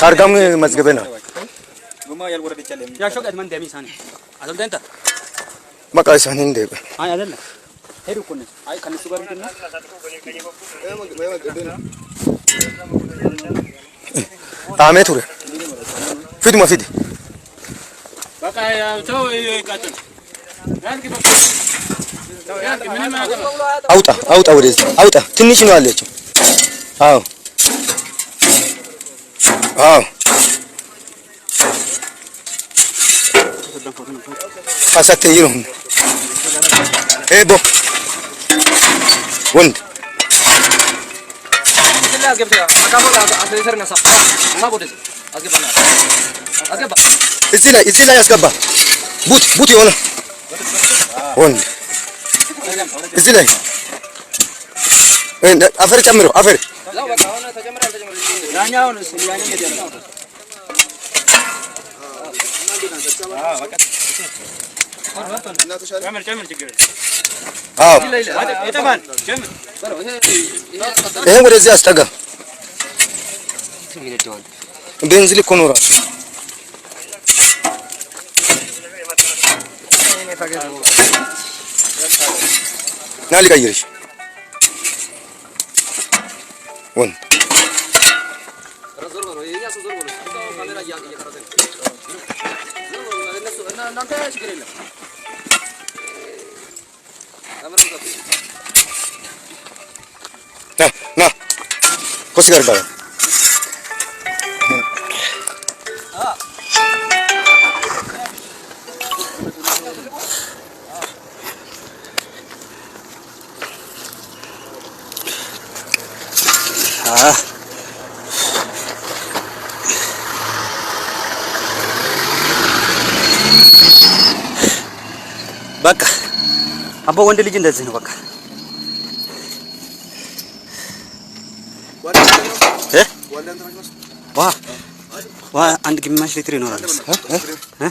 ታርጋም መዝገበ ነው ያሾቀት ማን ደሚሳኔ አዘልደንታ መቃይሳኔ እንደ አይ አይደለም ሄዱ እኮ ነው አይ ከነሱ ጋር እንትና አመት ወረ ፊት ማፊድ በቃ ተው ይቃጥል ያንኪ በቃ ያንኪ ምንም አውጣ አውጣ ወደዚህ አውጣ ትንሽ ነው አለችው አዎ አዎ አሳተ ይሩን ኤቦ ወንድ ስለዚህ አስገብታ አካባቢ አሰሪሰርና ሳቦ ደስ አስገባና አስገባ እዚህ ላይ አስገባ ቡት ይሆነ ወንድ እዚህ ላይ አፈር ጨምሮ አፈር ያው በቃ ሆነ ተጨምራል ያኛውን ያኛውን ይደረጋል ጨምር ችግር አዎ ይጠፋል ጨምር ይሄን ወደዚህ አስጠጋ ቤንዚል እኮ ነው ራሱ ና ልቀይርሽ ወን ና ኮስ ጋር ባለ በቃ አባ ወንድ ልጅ እንደዚህ ነው በቃ ዋ አንድ ግማሽ ሊትር ይኖራል እ